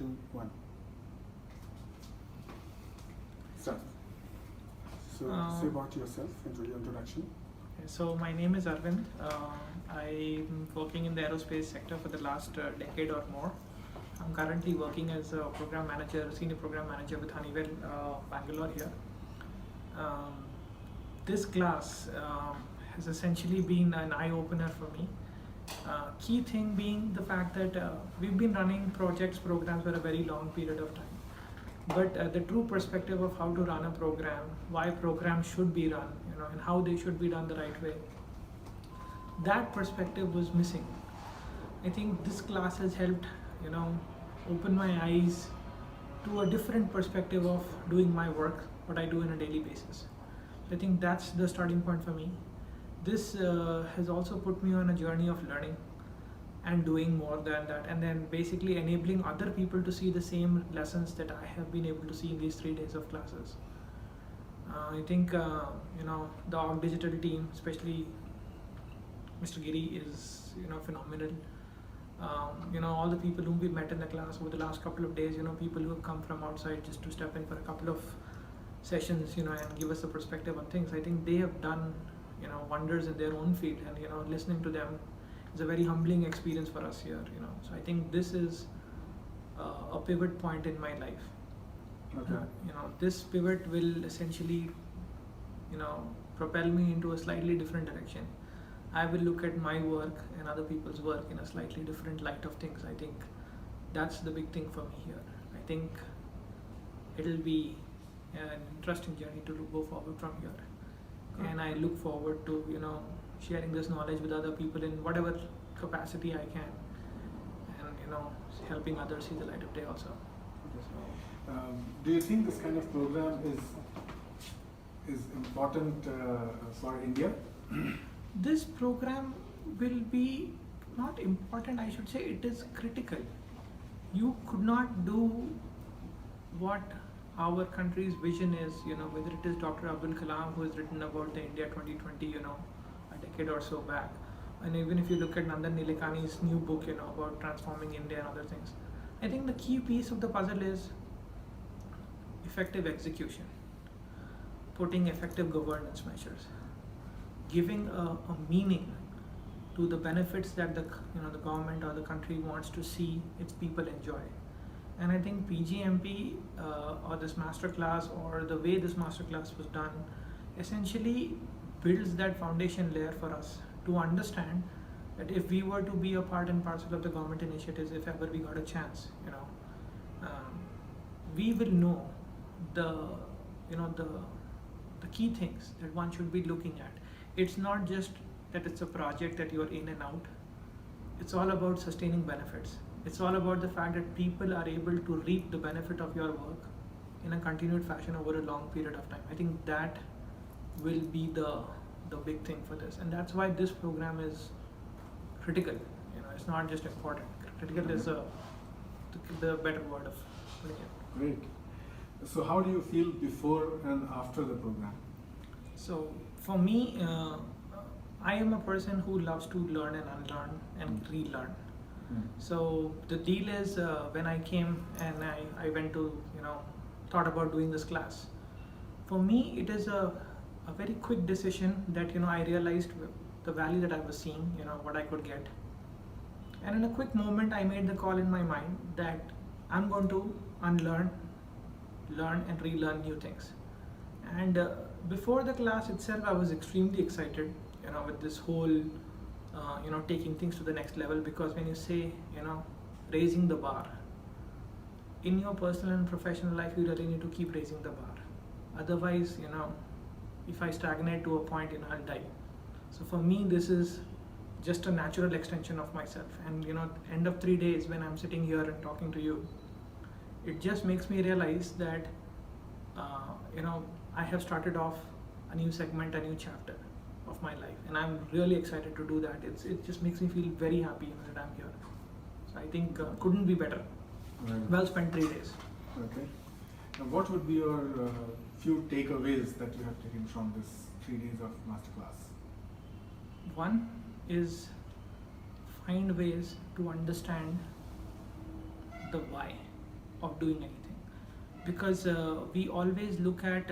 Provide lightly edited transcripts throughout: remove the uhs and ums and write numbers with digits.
2, 1. Start. So, say about yourself, introduction. So my name is Arvind. I'm working in the aerospace sector for the last decade or more. I'm currently working as a program manager, senior program manager with Honeywell Bangalore here. This class has essentially been an eye-opener for me. Key thing being the fact that we've been running projects, programs for a very long period of time. But the true perspective of how to run a program, why programs should be run, and how they should be done the right way, that perspective was missing. I think this class has helped, open my eyes to a different perspective of doing my work, what I do on a daily basis. I think that's the starting point for me. This has also put me on a journey of learning and doing more than that, and then basically enabling other people to see the same lessons that I have been able to see in these 3 days of classes. I think the Org Digital team, especially Mr. Giri, is phenomenal. All the people whom we met in the class over the last couple of days, people who have come from outside just to step in for a couple of sessions, and give us a perspective on things. I think they have done wonders in their own field, and listening to them is a very humbling experience for us here. So I think this is a pivot point in my life. Okay. This pivot will essentially propel me into a slightly different direction. I will look at my work and other people's work in a slightly different light of things. I think that's the big thing for me here. I think it'll be an interesting journey to go forward from here. And I look forward to sharing this knowledge with other people in whatever capacity I can, and helping others see the light of day also. Do you think this kind of program is important for India? This program will be not important, I should say it is critical. You could not do what our country's vision is, whether it is Dr. Abdul Kalam, who has written about the India 2020, a decade or so back. And even if you look at Nandan Nilekani's new book, about transforming India and other things. I think the key piece of the puzzle is effective execution, putting effective governance measures, giving a meaning to the benefits that the government or the country wants to see its people enjoy. And I think PGMP or this masterclass, or the way this masterclass was done, essentially builds that foundation layer for us to understand that if we were to be a part and parcel of the government initiatives, if ever we got a chance, we will know the key things that one should be looking at. It's not just that it's a project that you're in and out. It's all about sustaining benefits. It's all about the fact that people are able to reap the benefit of your work in a continued fashion over a long period of time. I think that will be the big thing for this, and that's why this program is critical. It's not just important. Critical is the better word of putting it. Great. So how do you feel before and after the program? So for me, I am a person who loves to learn and unlearn and relearn. So the deal is, when I came and I went to, thought about doing this class, for me it is a very quick decision that, I realized the value that I was seeing, what I could get. And in a quick moment, I made the call in my mind that I'm going to unlearn, learn and relearn new things. And before the class itself, I was extremely excited, with this whole taking things to the next level, because when you say, raising the bar, in your personal and professional life, you really need to keep raising the bar. Otherwise, if I stagnate to a point, I'll die. So for me, this is just a natural extension of myself. And, end of 3 days when I'm sitting here and talking to you, it just makes me realize that, I have started off a new segment, a new chapter of my life, and I'm really excited to do that. It just makes me feel very happy that I'm here. So I think couldn't be better. Right. Well spent 3 days. Okay. Now, what would be your few takeaways that you have taken from this 3 days of masterclass? One is find ways to understand the why. of doing anything, because we always look at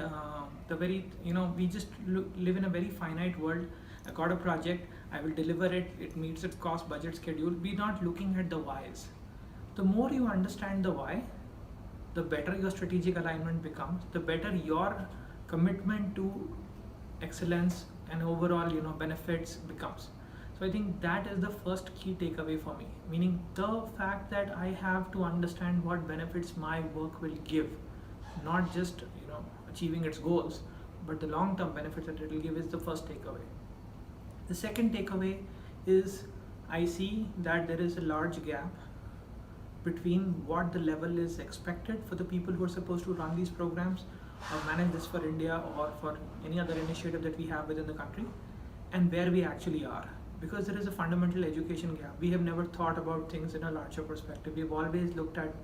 the very, we just live in a very finite world. I got a project, I will deliver it, it meets its cost, budget, schedule. We're not looking at the whys. The more you understand the why, the better your strategic alignment becomes, the better your commitment to excellence and overall benefits becomes. So I think that is the first key takeaway for me, meaning the fact that I have to understand what benefits my work will give, not just achieving its goals, but the long term benefits that it will give is the first takeaway. The second takeaway is I see that there is a large gap between what the level is expected for the people who are supposed to run these programs or manage this for India or for any other initiative that we have within the country, and where we actually are. Because there is a fundamental education gap. We have never thought about things in a larger perspective. We've always looked at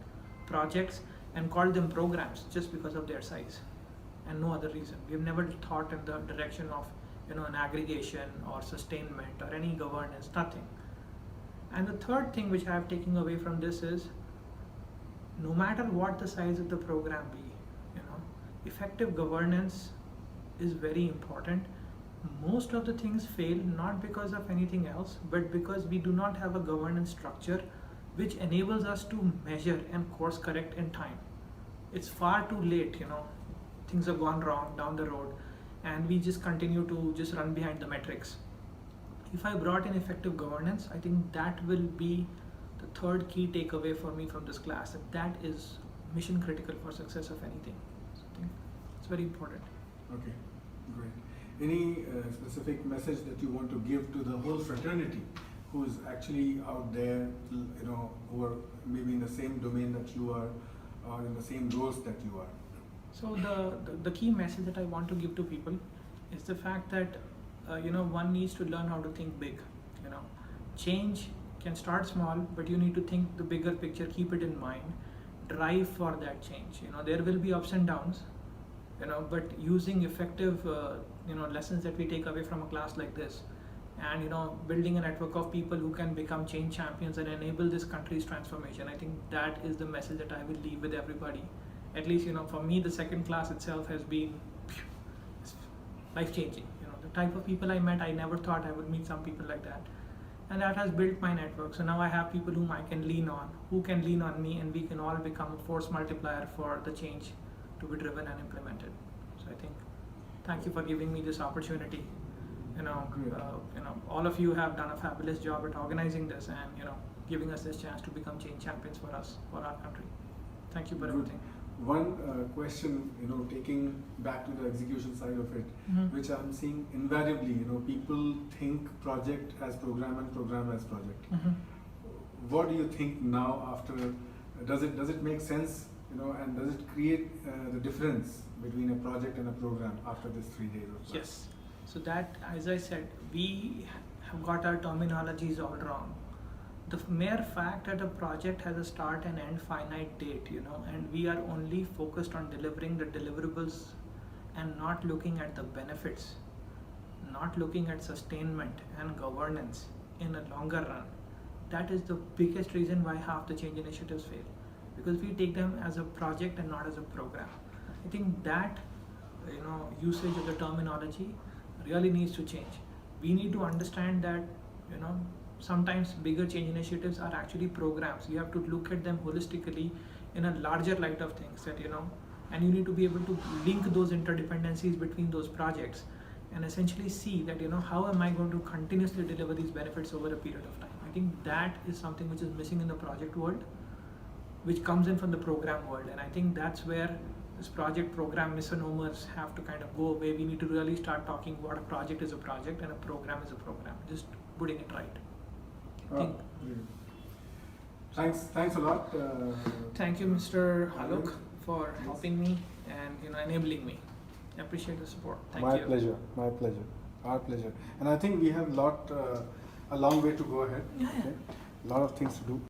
projects and called them programs just because of their size and no other reason. We've never thought in the direction of an aggregation or sustainment or any governance, nothing. And the third thing which I have taken away from this is, no matter what the size of the program be, effective governance is very important. Most of the things fail not because of anything else, but because we do not have a governance structure which enables us to measure and course correct in time. It's far too late, things have gone wrong down the road, and we just continue to just run behind the metrics. If I brought in effective governance, I think that will be the third key takeaway for me from this class, that is mission critical for success of anything. So I think it's very important. Okay, great. Any specific message that you want to give to the whole fraternity who is actually out there, who are maybe in the same domain that you are, or in the same roles that you are? So the key message that I want to give to people is the fact that one needs to learn how to think big. Change can start small, but you need to think the bigger picture, keep it in mind, drive for that change. There will be ups and downs, but using effective lessons that we take away from a class like this, and building a network of people who can become change champions and enable this country's transformation. I think that is the message that I will leave with everybody. At least for me, the second class itself has been life changing. The type of people I met, I never thought I would meet some people like that, and that has built my network. So now I have people whom I can lean on, who can lean on me, and we can all become a force multiplier for the change to be driven and implemented. So I think, thank you for giving me this opportunity. All of you have done a fabulous job at organizing this and giving us this chance to become change champions for us, for our country. Thank you for everything. One question, taking back to the execution side of it, which I'm seeing invariably, people think project as program and program as project. What do you think now after? Does it make sense? And does it create the difference between a project and a program after this 3 days of class? Yes. So that, as I said, we have got our terminologies all wrong. The mere fact that a project has a start and end finite date, and we are only focused on delivering the deliverables and not looking at the benefits, not looking at sustainment and governance in a longer run, that is the biggest reason why half the change initiatives fail. Because we take them as a project and not as a program. I think that usage of the terminology really needs to change. We need to understand that sometimes bigger change initiatives are actually programs. You have to look at them holistically in a larger light of things, that and you need to be able to link those interdependencies between those projects and essentially see that how am I going to continuously deliver these benefits over a period of time. I think that is something which is missing in the project world, which comes in from the program world, and I think that's where this project program misnomers have to kind of go away. We need to really start talking what a project is a project and a program is a program, just putting it right. Thanks a lot. Thank you, Mr. Haluk, for helping me and enabling me. I appreciate the support. Thank you. My pleasure, our pleasure. And I think we have a long way to go ahead. Yeah. Okay? A lot of things to do.